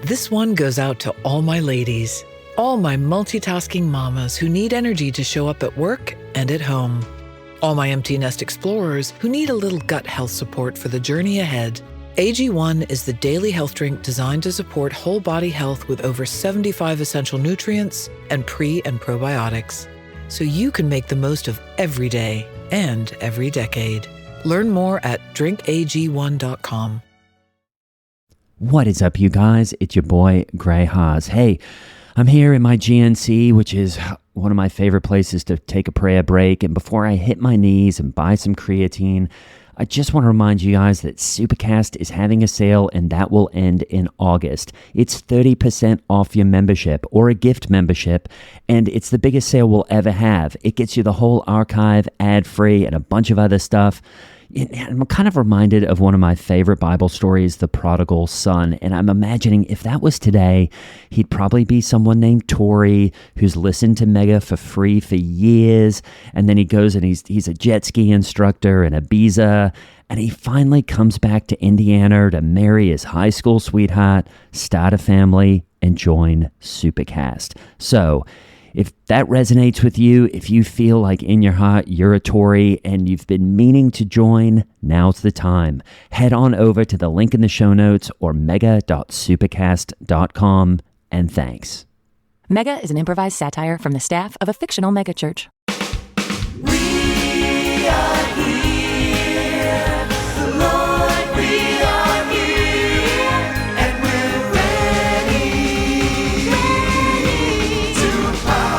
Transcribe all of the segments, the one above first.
This one goes out to all my ladies, all my multitasking mamas who need energy to show up at work and at home, all my empty nest explorers who need a little gut health support for the journey ahead. AG1 is the daily health drink designed to support whole body health with over 75 essential nutrients and pre- and probiotics, so you can make the most of every day and every decade. Learn more at drinkag1.com. What is up, you guys? It's your boy, Gray Haas. Hey, I'm here in my GNC, which is one of my favorite places to take a prayer break. And before I hit my knees and buy some creatine, I just want to remind you guys that Supercast is having a sale, and that will end in August. It's 30% off your membership or a gift membership, and it's the biggest sale we'll ever have. It gets you the whole archive ad-free and a bunch of other stuff. I'm kind of reminded of one of my favorite Bible stories, the prodigal son. And I'm imagining if that was today, he'd probably be someone named Tori who's listened to Mega for free for years. And then he goes and he's a jet ski instructor in Ibiza. And he finally comes back to Indiana to marry his high school sweetheart, start a family, and join Supercast. So if that resonates with you, if you feel like in your heart you're a Tory and you've been meaning to join, now's the time. Head on over to the link in the show notes or mega.supercast.com, and thanks. Mega is an improvised satire from the staff of a fictional megachurch. We are here, the Lord, we are here, and we're ready to podcast.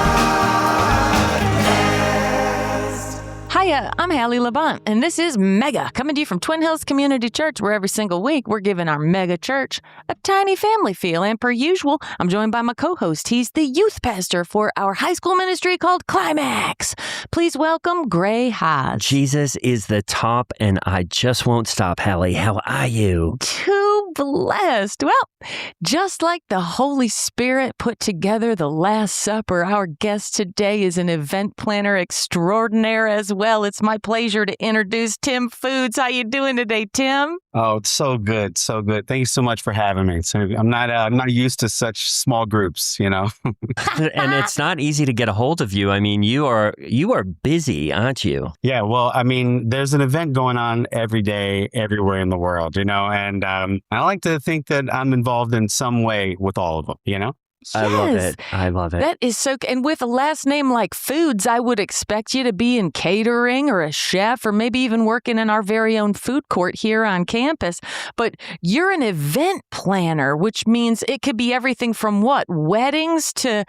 Hiya, I'm Hallie Labont, and this is Mega, coming to you from Twin Hills Community Church, where every single week we're giving our mega church a tiny family feel. And per usual, I'm joined by my co-host. He's the youth pastor for our high school ministry called Climax. Please welcome Gray Haas. Jesus is the top, and I just won't stop, Hallie. How are you? Too blessed. Well, just like the Holy Spirit put together the Last Supper, our guest today is an event planner extraordinaire as well. It's my pleasure to introduce Tim Foods. How you doing today, Tim? Oh, it's so good. So good. Thank you so much for having me. So I'm not used to such small groups, you know. And it's not easy to get a hold of you. I mean, you are busy, aren't you? Yeah. Well, I mean, there's an event going on every day, everywhere in the world, you know, and I like to think that I'm involved in some way with all of them, you know. I love Yes. it. I love it. That is so, and with a last name like Foods, I would expect you to be in catering or a chef or maybe even working in our very own food court here on campus. But you're an event planner, which means it could be everything from what? Weddings to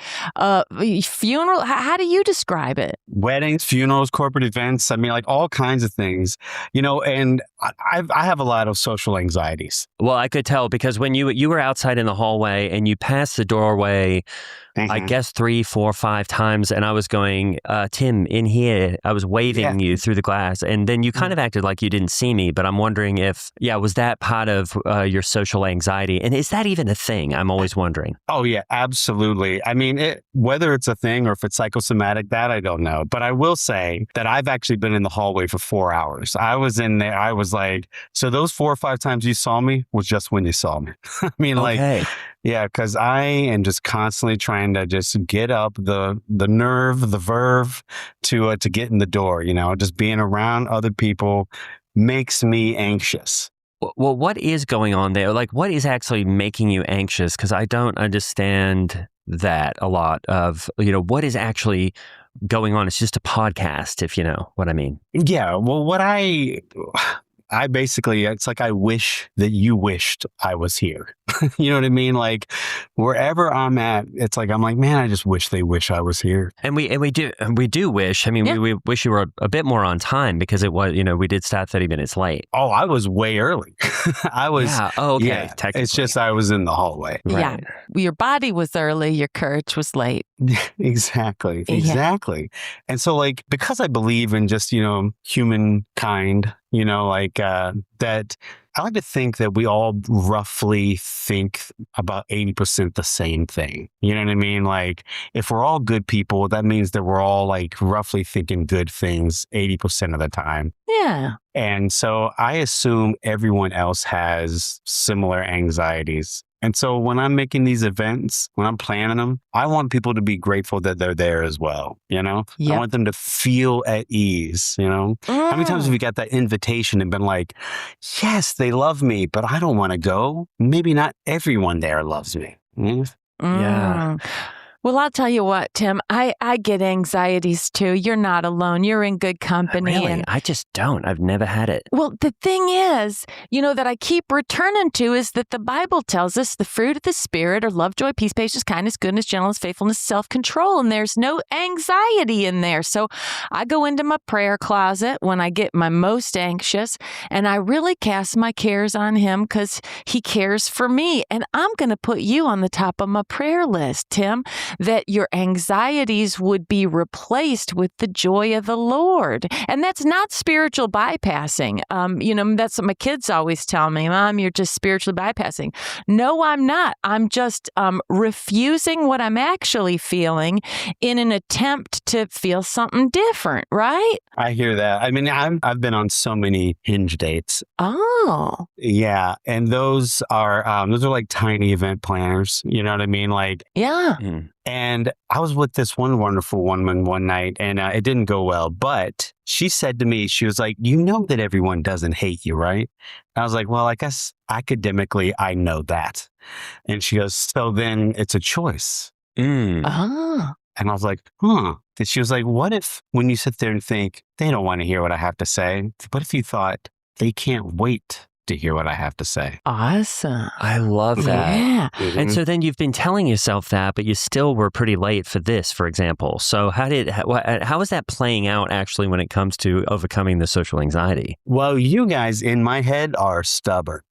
funeral? How do you describe it? Weddings, funerals, corporate events. I mean, like all kinds of things, you know, and I have a lot of social anxieties. Well, I could tell because when you were outside in the hallway and you passed the doorway, I guess 3, 4, 5 times, and I was going, Tim, in here. I was waving you through the glass, and then you kind of acted like you didn't see me, but I'm wondering if, was that part of your social anxiety? And is that even a thing? I'm always wondering. Oh, yeah, absolutely. I mean, whether it's a thing or if it's psychosomatic, that I don't know. But I will say that I've actually been in the hallway for 4 hours. I was in there. I was like, so those 4 or 5 times you saw me was just when you saw me. I mean, Okay. Yeah, because I am just constantly trying to just get up the nerve, the verve to get in the door. You know, just being around other people makes me anxious. Well, what is going on there? Like, what is actually making you anxious? Because I don't understand that a lot of, what is actually going on. It's just a podcast, if you know what I mean. Yeah, well, I basically, it's like I wish that you wished I was here. You know what I mean? Like wherever I'm at, it's like, I'm like, man, I just wish they wish I was here. And we do wish. I mean, we wish you were a bit more on time because it was, we did start 30 minutes late. Oh, I was way early. I was. Yeah. Oh, okay. Yeah, technically. it's just I was in the hallway. Right. Yeah. Your body was early. Your courage was late. Exactly. Yeah. And so like, because I believe in just, humankind, that I like to think that we all roughly think about 80% the same thing. You know what I mean? Like if we're all good people, that means that we're all like roughly thinking good things 80% of the time. Yeah. And so I assume everyone else has similar anxieties And so when I'm making these events, when I'm planning them, I want people to be grateful that they're there as well. I Yep. want them to feel at ease. How many times have you got that invitation and been like, yes, they love me, but I don't want to go. Maybe not everyone there loves me. Yeah. Well, I'll tell you what, Tim, I get anxieties too. You're not alone. You're in good company. Really? And I just don't. I've never had it. well, the thing is, that I keep returning to is that the Bible tells us the fruit of the Spirit are love, joy, peace, patience, kindness, goodness, gentleness, faithfulness, self-control. And there's no anxiety in there. So I go into my prayer closet when I get my most anxious and I really cast my cares on him because he cares for me. And I'm going to put you on the top of my prayer list, Tim, that your anxieties would be replaced with the joy of the Lord. And that's not spiritual bypassing. That's what my kids always tell me, Mom, you're just spiritually bypassing. No, I'm not. I'm just refusing what I'm actually feeling in an attempt to feel something different, right? I hear that. I mean, I've been on so many Hinge dates. Oh, Yeah. And those are like tiny event planners. You know what I mean? Like, yeah. and I was with this one wonderful woman one night and it didn't go well, but she said to me, she was like, that everyone doesn't hate you, right? I was like, well, I guess academically I know that. And she goes, so then it's a choice. Oh. And I was like, huh. And she was like, what if when you sit there and think, they don't want to hear what I have to say? What if you thought they can't wait to hear what I have to say? Awesome. I love that. Yeah. And so then you've been telling yourself that, but you still were pretty late for this, for example. So how is that playing out actually when it comes to overcoming the social anxiety? Well, you guys in my head are stubborn.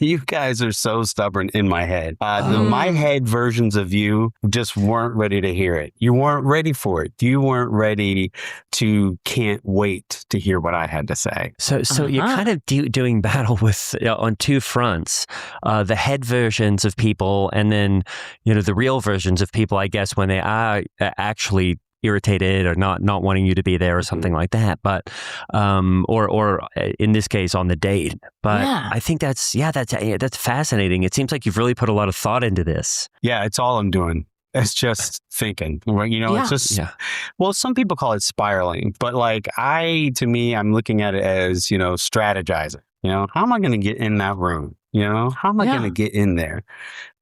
You guys are so stubborn in my head. My head versions of you just weren't ready to hear it. You weren't ready for it. You weren't ready to can't wait to hear what I had to say. So you're kind of doing battle with on two fronts, the head versions of people, and then the real versions of people. I guess when they are actually irritated or not wanting you to be there or something like that, but or in this case on the date. But Yeah. I think that's fascinating. It seems like you've really put a lot of thought into this. Yeah, it's all I'm doing. It's just thinking, right? It's just, well, some people call it spiraling, but I'm looking at it as, strategizing. How am I going to get in that room? How am I going to get in there?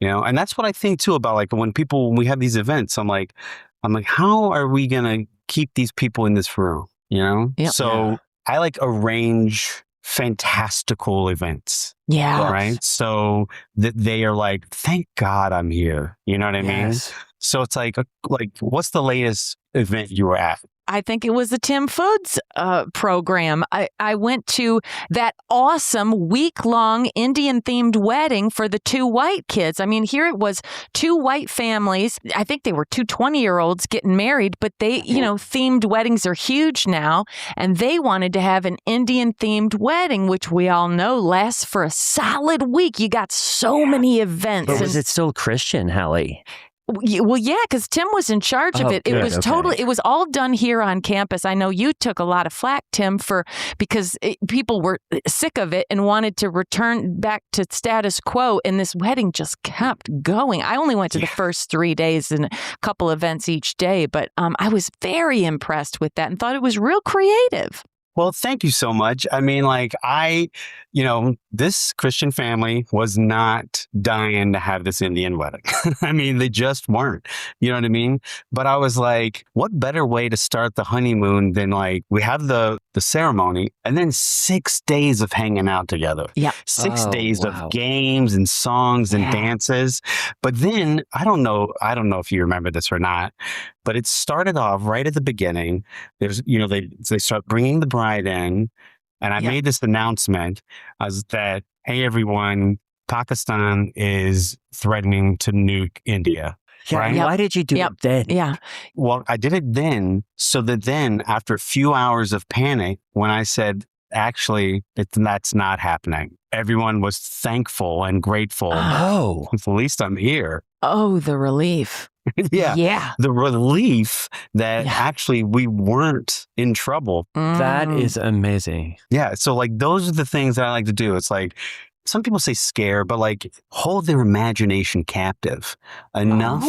And that's what I think too about when we have these events, I'm like, how are we going to keep these people in this room? Yep. So I arrange fantastical events. Yeah. Right. So that they are like, thank God I'm here. You know what I mean? So it's like, what's the latest event you were at? I think it was the Tim Foods program. I went to that awesome week-long Indian-themed wedding for the two white kids. I mean, here it was two white families. I think they were two 20-year-olds getting married, but they, themed weddings are huge now. And they wanted to have an Indian-themed wedding, which we all know lasts for a solid week. You got so many events. But was it still Christian, Hallie? Well, yeah, because Tim was in charge of it. It was totally, it was all done here on campus. I know you took a lot of flack, Tim, because people were sick of it and wanted to return back to status quo. And this wedding just kept going. I only went to the first 3 days and a couple events each day, but I was very impressed with that and thought it was real creative. Well, thank you so much. I mean, this Christian family was not dying to have this Indian wedding. I mean, they just weren't. You know what I mean? But I was like, what better way to start the honeymoon than we have the ceremony and then 6 days of hanging out together. Yeah. 6 days of games and songs and dances. But then I don't know if you remember this or not, but it started off right at the beginning. There's, they start bringing the bride in. And I made this announcement as that, hey, everyone, Pakistan is threatening to nuke India. Yeah, right? Why did you do it then? Yeah. Well, I did it then so that then after a few hours of panic, when I said, actually, that's not happening, everyone was thankful and grateful. Oh. At least I'm here. Oh, the relief. Yeah. The relief that actually we weren't in trouble. That is amazing. Yeah. So those are the things that I like to do. It's some people say scare, but like hold their imagination captive enough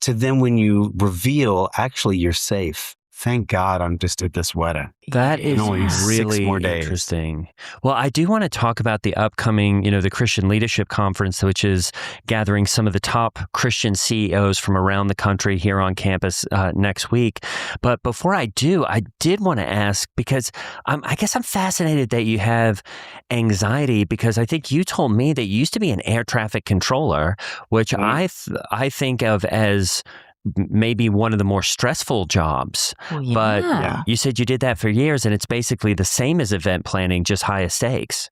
to then when you reveal, actually, you're safe. Thank God I'm just at this wedding. That is only 6 really more days. interesting. Well, I do want to talk about the upcoming, the Christian Leadership Conference, which is gathering some of the top Christian CEOs from around the country here on campus next week. But before I do, I did want to ask, because I guess I'm fascinated that you have anxiety, because I think you told me that you used to be an air traffic controller, which I think of as maybe one of the more stressful jobs. But you said you did that for years, and it's basically the same as event planning, just higher stakes.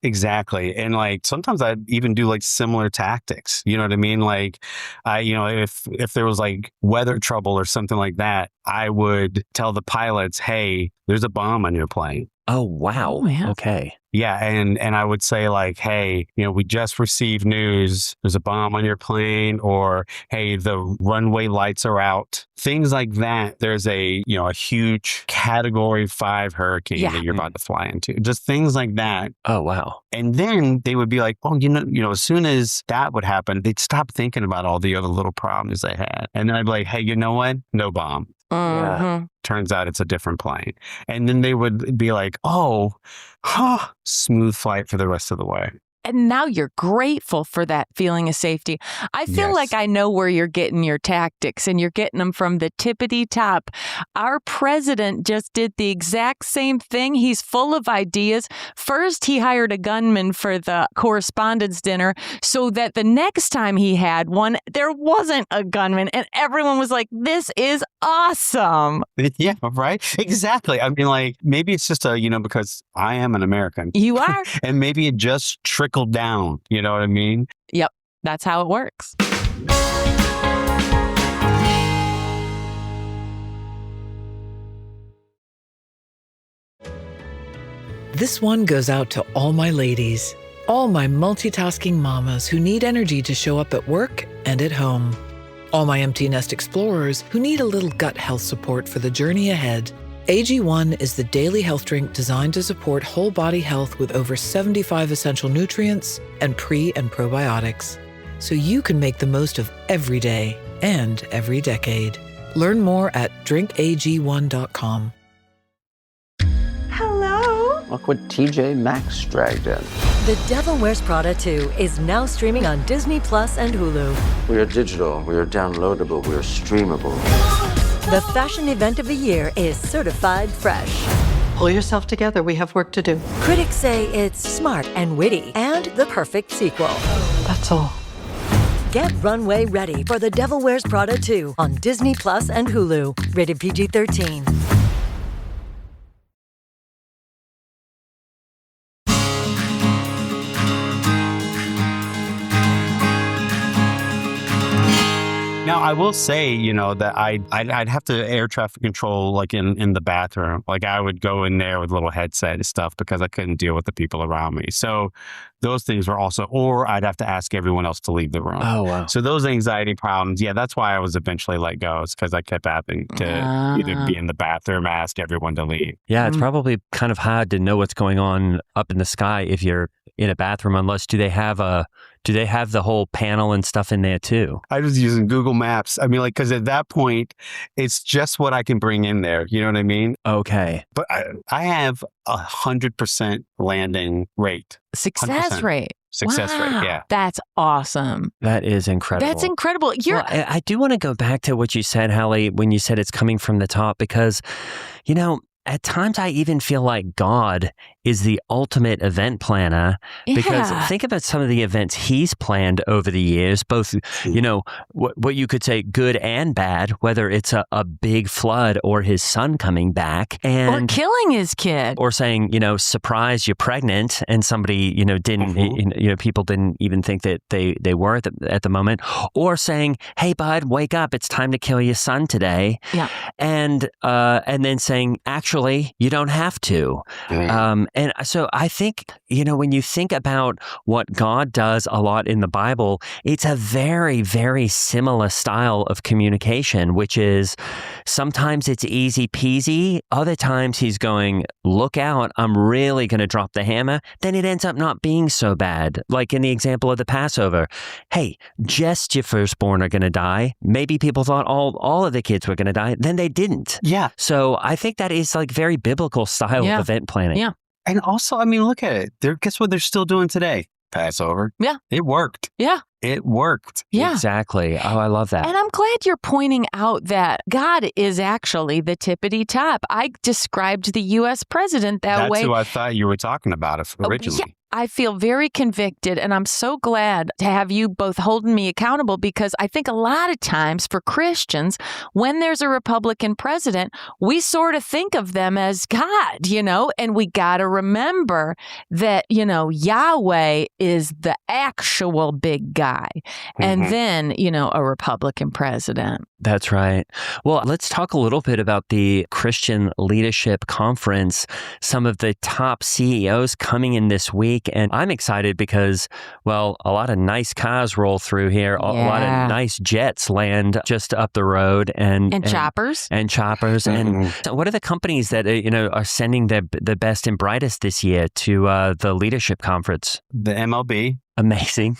Exactly. And like sometimes I even do like similar tactics. You know what I mean? Like if there was like weather trouble or something like that, I would tell the pilots, hey, there's a bomb on your plane. Oh, wow. Oh, yeah. Okay. Yeah. And I would say like, hey, we just received news. There's a bomb on your plane, or, hey, the runway lights are out. Things like that. There's a huge Category 5 hurricane that you're about to fly into. Just things like that. Oh, wow. And then they would be like, oh, as soon as that would happen, they'd stop thinking about all the other little problems they had. And then I'd be like, hey, you know what? No bomb. Mm-hmm. Turns out it's a different plane. And then they would be like, smooth flight for the rest of the way. And now you're grateful for that feeling of safety. I feel like I know where you're getting your tactics, and you're getting them from the tippity top. Our president just did the exact same thing. He's full of ideas. First, he hired a gunman for the correspondence dinner so that the next time he had one, there wasn't a gunman. And everyone was like, this is awesome. Yeah, right? Exactly. I mean, like, maybe it's just because I am an American. You are. And maybe it just trickled down. You know what I mean? Yep. That's how it works. This one goes out to all my ladies, all my multitasking mamas who need energy to show up at work and at home, all my empty nest explorers who need a little gut health support for the journey ahead. AG1 is the daily health drink designed to support whole body health with over 75 essential nutrients and pre- and probiotics, so you can make the most of every day and every decade. Learn more at drinkag1.com. Hello. Look what TJ Maxx dragged in. The Devil Wears Prada 2 is now streaming on Disney Plus and Hulu. We are digital, we are downloadable, we are streamable. The fashion event of the year is certified fresh. Pull yourself together. We have work to do. Critics say it's smart and witty and the perfect sequel. That's all. Get runway ready for The Devil Wears Prada 2 on Disney Plus and Hulu. Rated PG-13. Now, I will say, that I'd have to air traffic control like in the bathroom. Like I would go in there with a little headset and stuff because I couldn't deal with the people around me. So those things were also, or I'd have to ask everyone else to leave the room. Oh, wow. So those anxiety problems, that's why I was eventually let go. It's because I kept having to either be in the bathroom, ask everyone to leave. Yeah, it's probably kind of hard to know what's going on up in the sky if you're in a bathroom, unless do they have the whole panel and stuff in there too? I was using Google Maps. I mean, because at that point, it's just what I can bring in there. You know what I mean? Okay. But I have 100% landing rate. Success 100%. rate. Success rate, yeah. That's awesome. That is incredible. That's incredible. Well, I do want to go back to what you said, Hallie, when you said it's coming from the top, because, at times I even feel like God is the ultimate event planner, because think about some of the events he's planned over the years, both, what you could say good and bad, whether it's a big flood or his son coming back or killing his kid or saying, surprise, you're pregnant, and somebody, didn't, people didn't even think that they were at the moment, or saying, hey, bud, wake up. It's time to kill your son today. Yeah. And then saying, actually, you don't have to. And so I think, when you think about what God does a lot in the Bible, it's a very, very similar style of communication, which is sometimes it's easy peasy. Other times he's going, look out, I'm really going to drop the hammer. Then it ends up not being so bad. Like in the example of the Passover. Hey, just your firstborn are going to die. Maybe people thought all of the kids were going to die. Then they didn't. Yeah. So I think that is like very biblical style of event planning. Yeah. And also, I mean, look at it. Guess what they're still doing today? Passover. Yeah. It worked. Yeah. It worked. Yeah. Exactly. Oh, I love that. And I'm glad you're pointing out that God is actually the tippity top. I described the U.S. president that way. That's who I thought you were talking about originally. Yeah. I feel very convicted, and I'm so glad to have you both holding me accountable, because I think a lot of times for Christians, when there's a Republican president, we sort of think of them as God, and we got to remember that, Yahweh is the actual big guy, and then, a Republican president. That's right. Well, let's talk a little bit about the Christian Leadership Conference. Some of the top CEOs coming in this week. And I'm excited because, well, a lot of nice cars roll through here. A lot of nice jets land just up the road. And choppers. And choppers. And what are the companies that, are sending the best and brightest this year to the Leadership Conference? The MLB. Amazing.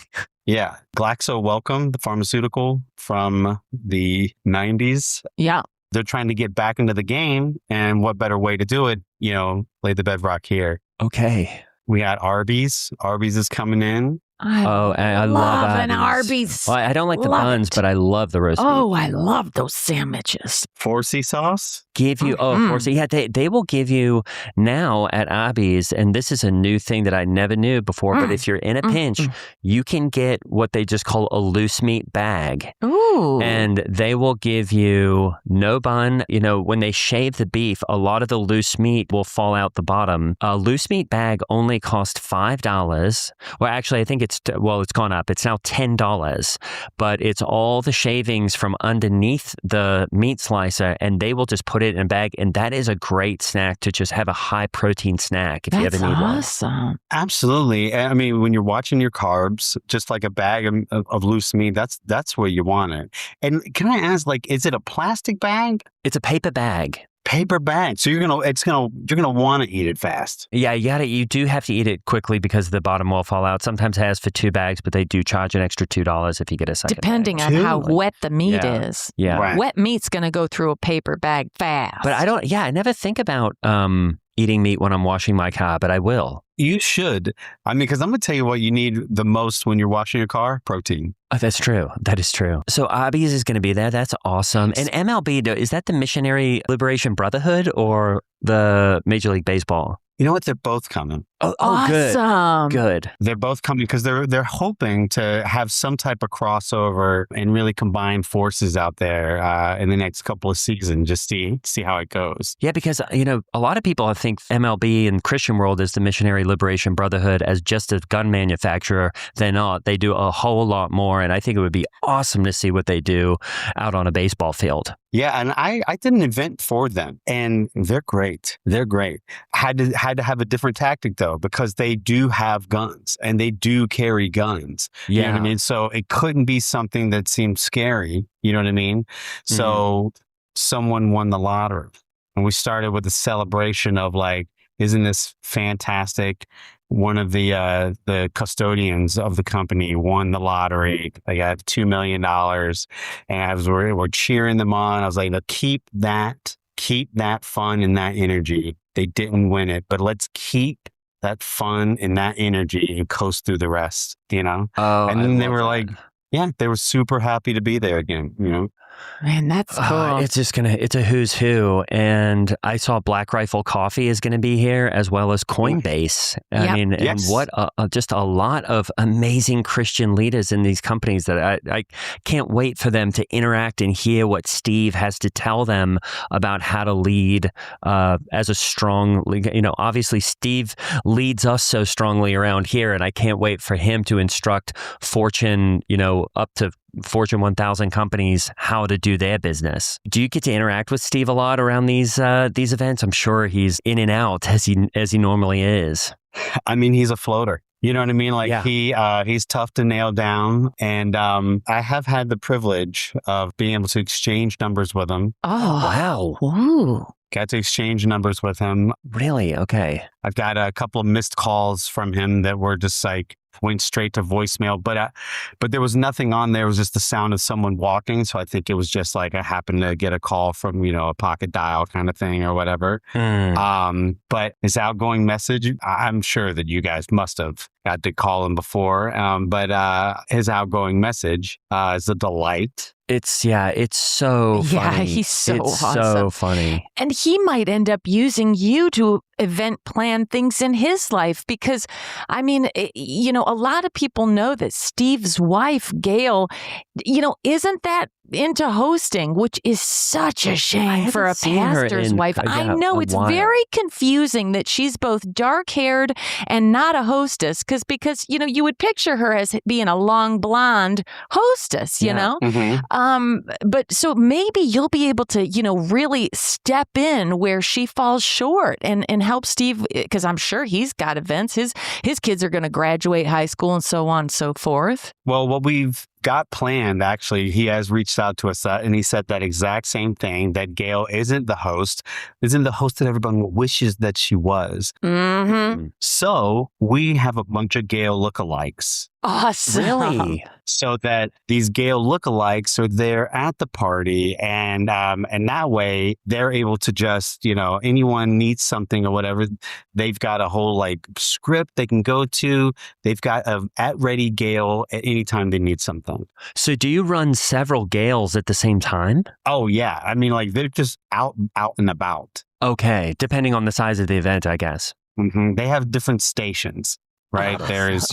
Yeah. Glaxo Wellcome, the pharmaceutical from the 90s. Yeah. They're trying to get back into the game. And what better way to do it, lay the bedrock here. Okay. We got Arby's. Arby's is coming in. I love an Arby's. Well, I don't like the buns, but I love the roast beef. Oh, I love those sandwiches. 4C sauce. Give you, they will give you now at Arby's, and this is a new thing that I never knew before, but if you're in a pinch, you can get what they just call a loose meat bag. Ooh. And they will give you no bun. When they shave the beef, a lot of the loose meat will fall out the bottom. A loose meat bag only cost $5. Well, actually, I think it's gone up. It's now $10, but it's all the shavings from underneath the meat slicer, and they will just put it in a bag. And that is a great snack to just have a high protein snack if you ever need one. That's awesome. Absolutely. I mean, when you're watching your carbs, just like a bag of loose meat, that's where you want it. And can I ask, is it a plastic bag? It's a paper bag. Paper bag. So you're gonna want to eat it fast. Yeah, you do have to eat it quickly because the bottom will fall out. Sometimes it has for 2 bags, but they do charge an extra $2 if you get a second Depending bag. on how wet the meat is. Yeah. Right. Wet meat's going to go through a paper bag fast. But I never think about eating meat when I'm washing my car, but I will. You should. I mean, because I'm going to tell you what you need the most when you're washing your car: protein. Oh, that's true. That is true. So Arby's is going to be there. That's awesome. And MLB, is that the Missionary Liberation Brotherhood or the Major League Baseball? You know what? They're both coming. Oh, awesome. Good. They're both coming because they're hoping to have some type of crossover and really combine forces out there in the next couple of seasons, just see how it goes. Yeah, because, a lot of people, I think MLB in Christian world is the Missionary Liberation Brotherhood as just a gun manufacturer. They're not. They do a whole lot more. And I think it would be awesome to see what they do out on a baseball field. Yeah, and I did an event for them, and they're great. They're great. Had to have a different tactic though, because they do have guns and they do carry guns. You know what I mean? So it couldn't be something that seemed scary. You know what I mean? So someone won the lottery, and we started with a celebration of isn't this fantastic? One of the custodians of the company won the lottery. They got $2 million, and as we're cheering them on, I was like, keep that fun and that energy. They didn't win it, but let's keep that fun and that energy and coast through the rest. Oh, and then they were they were super happy to be there again. Man, that's cool. It's a who's who. And I saw Black Rifle Coffee is going to be here, as well as Coinbase. And what just a lot of amazing Christian leaders in these companies that I can't wait for them to interact and hear what Steve has to tell them about how to lead as a strong, obviously Steve leads us so strongly around here, and I can't wait for him to instruct Fortune, up to Fortune 1000 companies how to do their business. Do you get to interact with Steve a lot around these events? I'm sure he's in and out as he normally is. I mean, he's a floater. You know what I mean? Like Yeah. he's tough to nail down. And I have had the privilege of being able to exchange numbers with him. Oh, Wow. Ooh. Got to exchange numbers with him. Really? Okay. I've got a couple of missed calls from him that were just like went straight to voicemail, but there was nothing on there. It was just the sound of someone walking. So I think it was just like I happened to get a call from, a pocket dial kind of thing or whatever. But his outgoing message, I'm sure that you guys must have got to call him before. But his outgoing message is a delight. It's so funny. Yeah, he's so It's awesome. so funny. And he might end up using you to event plan things in his life because, I mean, a lot of people know that Steve's wife, Gail, isn't that into hosting, which is such a shame for a seen her pastor's in, wife. I know a it's while. very confusing that she's both dark-haired and not a hostess because you would picture her as being a long blonde hostess, you know? But so maybe you'll be able to, really step in where she falls short and help Steve, because I'm sure he's got events. His kids are going to graduate high school and so on and so forth. Well, what we've got planned, actually, he has reached out to us and he said that exact same thing, that Gail isn't the host that everyone wishes that she was. Mm-hmm. So we have a bunch of Gail lookalikes. Awesome. Really? So that these Gail lookalikes are there at the party, and that way they're able to just, anyone needs something or whatever, they've got a whole like script they can go to. They've got a at ready Gail at any time they need something. So do you run several Gales at the same time? Oh yeah, I mean like they're just out and about. Okay, depending on the size of the event, I guess. They have different stations. Right. Oh, There's,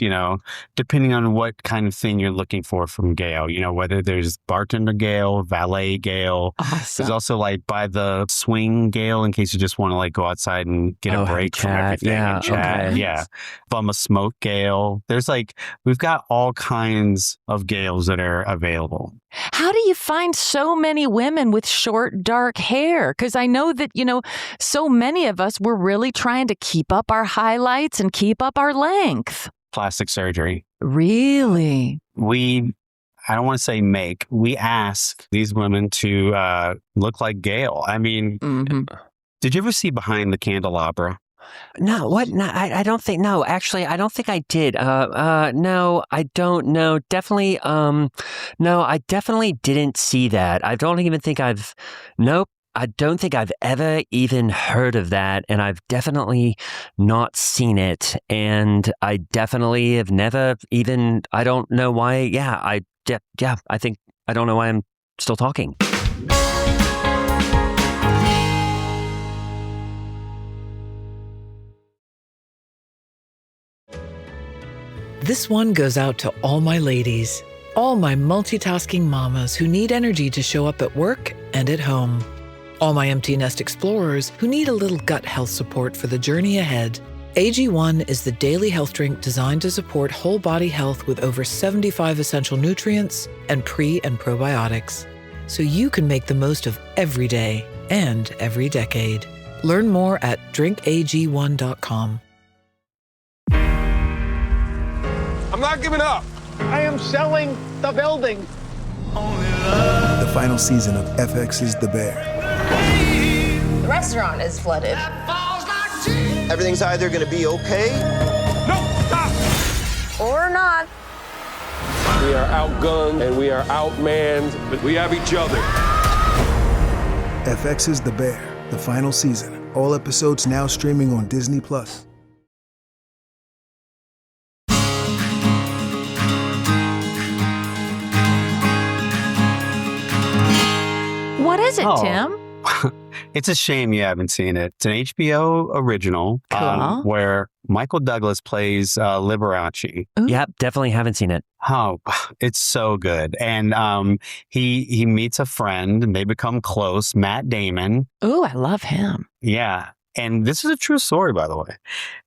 depending on what kind of thing you're looking for from Gail, whether there's bartender Gail, valet Gail. Awesome. There's also like by the swing Gail in case you just want to like go outside and get a have a break from chat. everything. Yeah, And chat. okay. Yeah. Bum a smoke Gail. We've got all kinds of Gails that are available. How do you find so many women with short, dark hair? Because I know that, so many of us were really trying to keep up our highlights and keep up our length. Plastic surgery. Really? I don't want to say we ask these women to look like Gail. I mean, did you ever see Behind the Candelabra? No, what? No, I don't think. No, actually, I don't think I did. No, I don't know. Definitely. No, I definitely didn't see that. I don't even think Nope. I don't think I've ever even heard of that, and I've definitely not seen it. And I definitely have never even. I don't know why. Yeah, I think I don't know why I'm still talking. This one goes out to all my ladies, all my multitasking mamas who need energy to show up at work and at home, all my empty nest explorers who need a little gut health support for the journey ahead. AG1 is the daily health drink designed to support whole body health with over 75 essential nutrients and pre- and probiotics, so you can make the most of every day and every decade. Learn more at drinkag1.com. I'm not giving up. I am selling the building. The final season of FX's The Bear. The restaurant is flooded. Everything's either going to be okay. No, stop. Or not. We are outgunned and we are outmanned, but we have each other. FX's The Bear, the final season. All episodes now streaming on Disney+. What is it, Tim? It's a shame you haven't seen it. It's an HBO original Cool. where Michael Douglas plays Liberace. Yep, definitely haven't seen it. Oh, it's so good. And he meets a friend and they become close, Matt Damon. Ooh, I love him. Yeah. And this is a true story, by the way.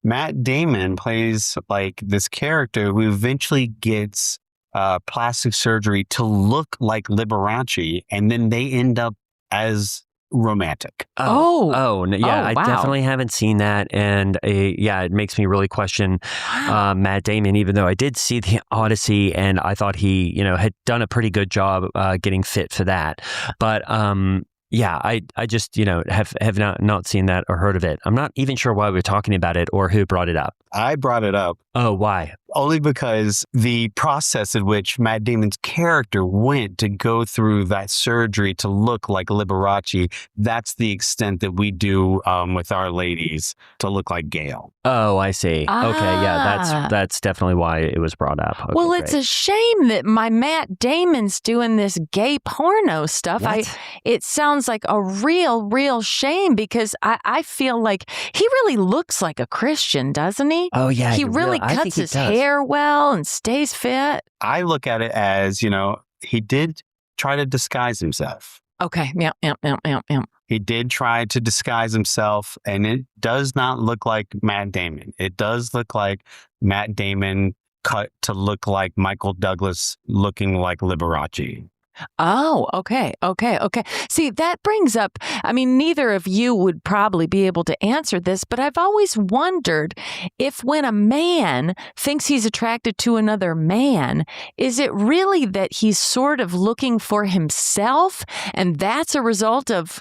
Matt Damon plays like this character who eventually gets plastic surgery to look like Liberace, and then they end up as romantic. I wow. definitely haven't seen that, and it makes me really question Matt Damon. Even though I did see the Odyssey, and I thought he, had done a pretty good job getting fit for that, but I just have not seen that or heard of it. I'm not even sure why we're talking about it or who brought it up. I brought it up. Oh, why? Only because the process in which Matt Damon's character went to go through that surgery to look like Liberace, that's the extent that we do with our ladies to look like Gail. Oh, I see. Okay, yeah, that's definitely why it was brought up. Okay, well, it's a shame that my Matt Damon's doing this gay porno stuff. It sounds like a real shame, because I feel like he really looks like a Christian, doesn't he? Oh, yeah. He really cuts his hair well and stays fit. I look at it as, he did try to disguise himself. Okay. Yeah. He did try to disguise himself, and it does not look like Matt Damon. It does look like Matt Damon cut to look like Michael Douglas looking like Liberace. Oh, okay. See, that brings up, neither of you would probably be able to answer this, but I've always wondered if when a man thinks he's attracted to another man, is it really that he's sort of looking for himself, and that's a result of,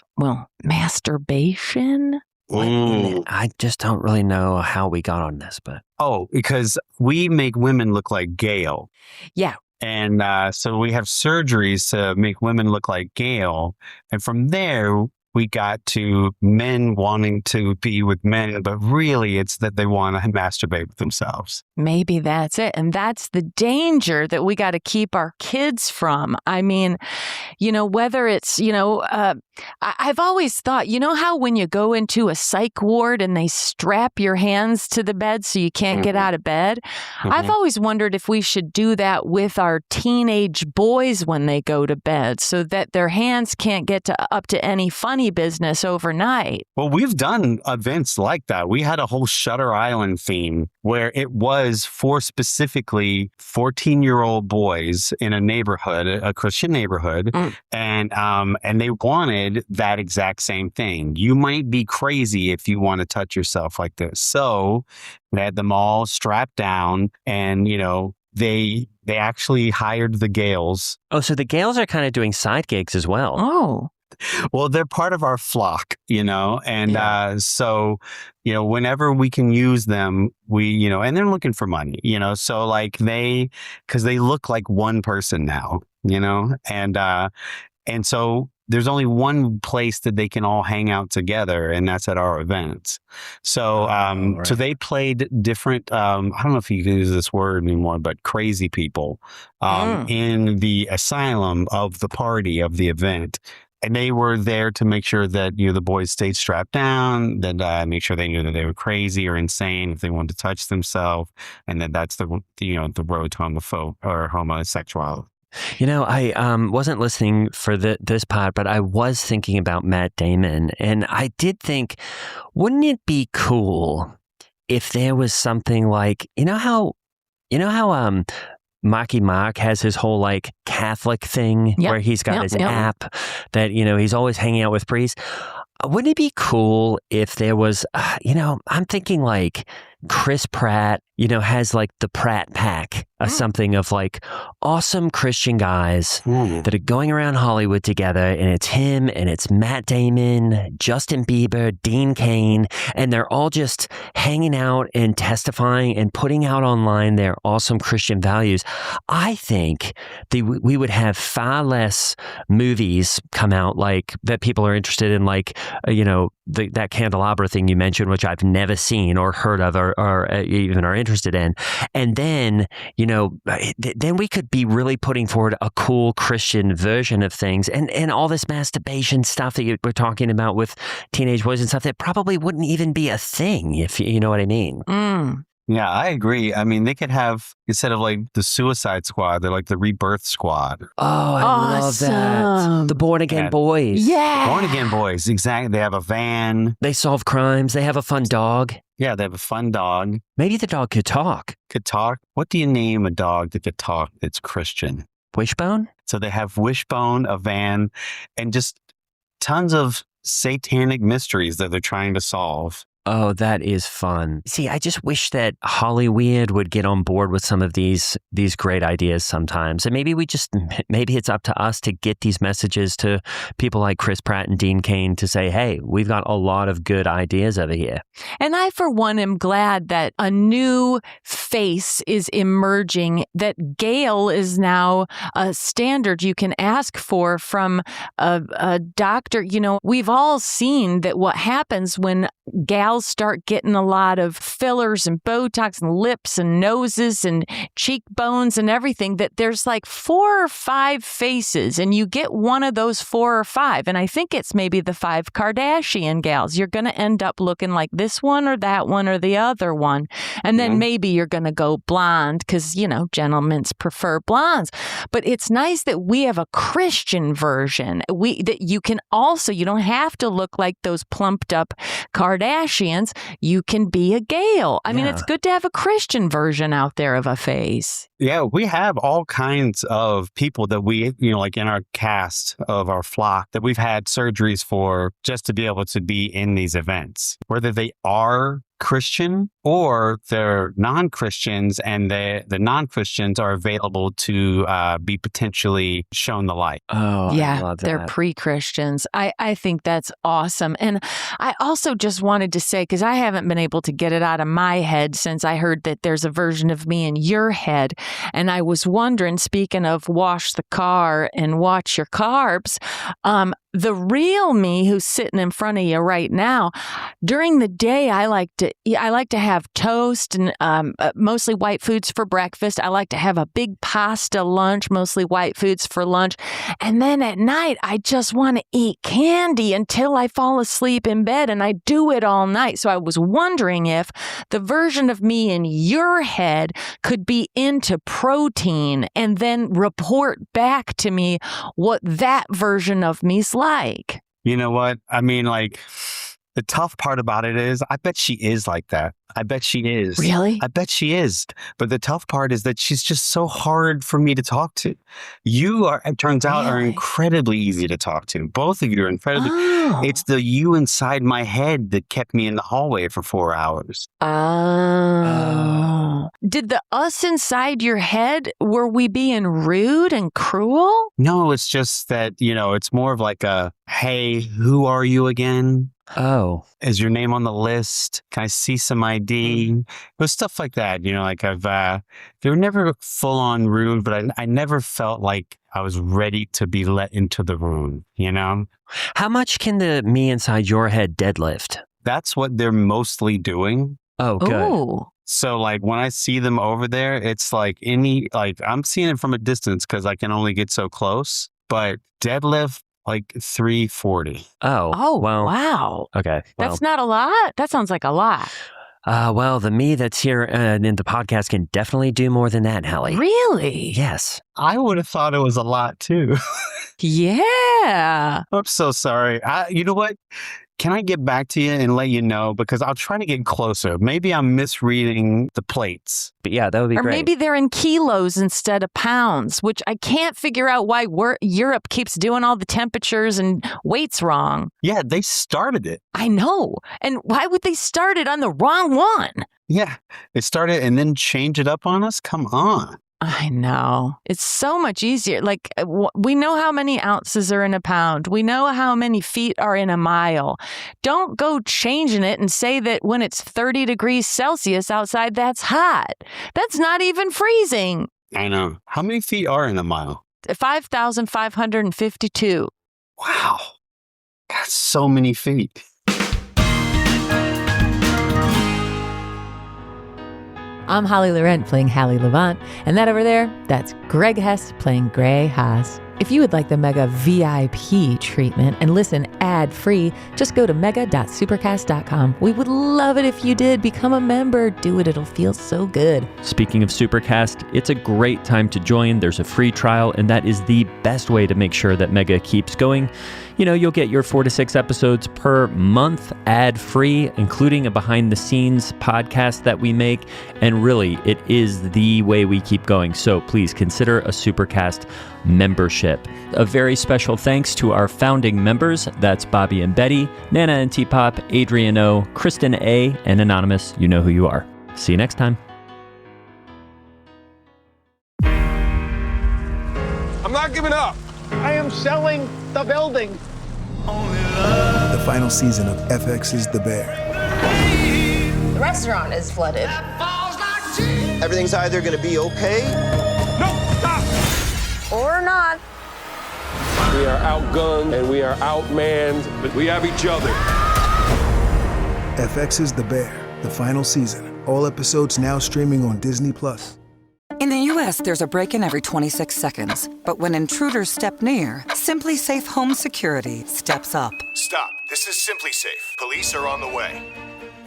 masturbation? I just don't really know how we got on this, but... Oh, because we make women look like Gail. Yeah. And so we have surgeries to make women look like Gail. And from there, we got to men wanting to be with men, but really it's that they want to masturbate with themselves. Maybe that's it. And that's the danger that we got to keep our kids from. Whether it's, I've always thought, how when you go into a psych ward and they strap your hands to the bed so you can't get out of bed? I've always wondered if we should do that with our teenage boys when they go to bed, so that their hands can't get up to any funny business overnight. Well, we've done events like that. We had a whole Shutter Island theme where it was for specifically 14-year-old boys in a neighborhood, a Christian neighborhood, and they wanted that exact same thing. You might be crazy if you want to touch yourself like this. So we had them all strapped down, and they actually hired the Gales. Oh, so the Gales are kind of doing side gigs as well. Oh. Well, they're part of our flock, and so, whenever we can use them, we, and they're looking for money, so because they look like one person now, and so there's only one place that they can all hang out together, and that's at our events. So, right. So they played different, I don't know if you can use this word anymore, but crazy people, in the asylum of the party of the event. And they were there to make sure that the boys stayed strapped down, that make sure they knew that they were crazy or insane if they wanted to touch themselves, and that's the road to homosexuality. I wasn't listening for this part, but I was thinking about Matt Damon, and I did think, wouldn't it be cool if there was something like, how Marky Mark has his whole Catholic thing where he's got his app that, he's always hanging out with priests. Wouldn't it be cool if there was, I'm thinking Chris Pratt, has the Pratt Pack or something of awesome Christian guys that are going around Hollywood together, and it's him and it's Matt Damon, Justin Bieber, Dean Cain, and they're all just hanging out and testifying and putting out online their awesome Christian values. I think we would have far less movies come out that people are interested in, that candelabra thing you mentioned, which I've never seen or heard of or even are interested in. And then, then we could be really putting forward a cool Christian version of things, and all this masturbation stuff that we're talking about with teenage boys and stuff that probably wouldn't even be a thing, if you know what I mean. Yeah, I agree. I mean, they could have, instead of like the Suicide Squad, they're like the Rebirth Squad. Oh, I love that. Awesome. The born again Yeah. boys. Yeah. Born Again Boys, exactly. They have a van. They solve crimes. They have a fun dog. Yeah, they have a fun dog. Maybe the dog could talk. Could talk. What do you name a dog that could talk that's Christian? Wishbone? So they have Wishbone, a van, and just tons of satanic mysteries that they're trying to solve. Oh, that is fun. See, I just wish that Hollywood would get on board with some of these great ideas sometimes. And maybe maybe it's up to us to get these messages to people like Chris Pratt and Dean Cain to say, hey, we've got a lot of good ideas over here. And I, for one, am glad that a new face is emerging, that Gail is now a standard you can ask for from a doctor. You know, we've all seen that what happens when gals start getting a lot of fillers and Botox and lips and noses and cheekbones and everything, that there's like 4 or 5 faces, and you get one of those 4 or 5. And I think it's maybe the 5 Kardashian gals. You're going to end up looking like this one or that one or the other one. And then maybe you're going to go blonde because, you know, gentlemen prefer blondes. But it's nice that we have a Christian version. That you can also, you don't have to look like those plumped up Kardashians. You can be a Gail. I mean, it's good to have a Christian version out there of a face. Yeah, we have all kinds of people that we, you know, like in our cast of our flock that we've had surgeries for just to be able to be in these events, whether they are Christian or they're non-Christians, and the non-Christians are available to be potentially shown the light. Oh, yeah, I love that. they're pre-Christians. I think that's awesome. And I also just wanted to say, because I haven't been able to get it out of my head since I heard that there's a version of me in your head. And I was wondering, speaking of wash the car and watch your carbs, the real me who's sitting in front of you right now, during the day, I like to have toast and mostly white foods for breakfast. I like to have a big pasta lunch, mostly white foods for lunch. And then at night, I just want to eat candy until I fall asleep in bed, and I do it all night. So I was wondering if the version of me in your head could be into protein and then report back to me what that version of me's like. You know what? I mean, like, the tough part about it is, I bet she is like that. I bet she is. Really? I bet she is. But the tough part is that she's just so hard for me to talk to. You are, it turns out, are incredibly easy to talk to. Both of you are incredibly. Oh. It's the you inside my head that kept me in the hallway for 4 hours. Oh. Did the us inside your head, were we being rude and cruel? No, it's just that, you know, it's more of like a, hey, who are you again? Oh. Is your name on the list? Can I see some ID? It was stuff like that. You know, like they were never full on rude, but I never felt like I was ready to be let into the room, you know? How much can the me inside your head deadlift? That's what they're mostly doing. Oh, good. Ooh. So like when I see them over there, it's like I'm seeing it from a distance because I can only get so close, but deadlift, like 340. Oh, well, wow. Okay. Well, That's not a lot. That sounds like a lot. well, the me that's here in the podcast can definitely do more than that, Hallie. Really? Yes. I would have thought it was a lot too. Yeah. I'm so sorry. You know what? Can I get back to you and let you know? Because I'll try to get closer. Maybe I'm misreading the plates. But yeah, that would be Or great. maybe they're in kilos instead of pounds, which I can't figure out why Europe keeps doing all the temperatures and weights wrong. Yeah, they started it. I know. And why would they start it on the wrong one? Yeah, they started and then change it up on us? Come on. I know. It's so much easier. Like, we know how many ounces are in a pound. We know how many feet are in a mile. Don't go changing it and say that when it's 30 degrees Celsius outside, that's hot. That's not even freezing. I know. How many feet are in a mile? 5,552. Wow. That's so many feet. I'm Holly Laurent playing Hallie Levant, and that over there, that's Greg Hess playing Gray Haas. If you would like the Mega VIP treatment and listen ad-free, just go to mega.supercast.com. We would love it if you did. Become a member. Do it. It'll feel so good. Speaking of Supercast, it's a great time to join. There's a free trial, and that is the best way to make sure that Mega keeps going. You know, you'll get your 4 to 6 episodes per month ad-free, including a behind-the-scenes podcast that we make. And really, it is the way we keep going. So please consider a Supercast membership. A very special thanks to our founding members. That's Bobby and Betty, Nana and T-Pop, Adrian O, Kristen A, and Anonymous. You know who you are. See you next time. I'm not giving up. I am selling the building. The final season of FX's The Bear. The restaurant is flooded. Everything's either going to be okay. No, stop. Or not. We are outgunned and we are outmanned, but we have each other. FX's The Bear, the final season. All episodes now streaming on Disney+. In the U.S., there's a break-in every 26 seconds. But when intruders step near, Simply Safe Home Security steps up. Stop. This is Simply Safe. Police are on the way.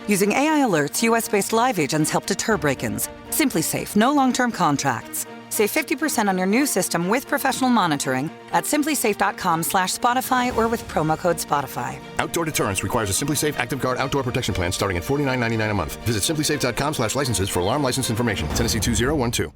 Using AI alerts, U.S.-based live agents help deter break-ins. Simply Safe, no long-term contracts. Save 50% on your new system with professional monitoring at simplysafe.com/Spotify or with promo code Spotify. Outdoor deterrence requires a Simply Safe Active Guard outdoor protection plan starting at $49.99 a month. Visit simplysafe.com/licenses for alarm license information. Tennessee 2012.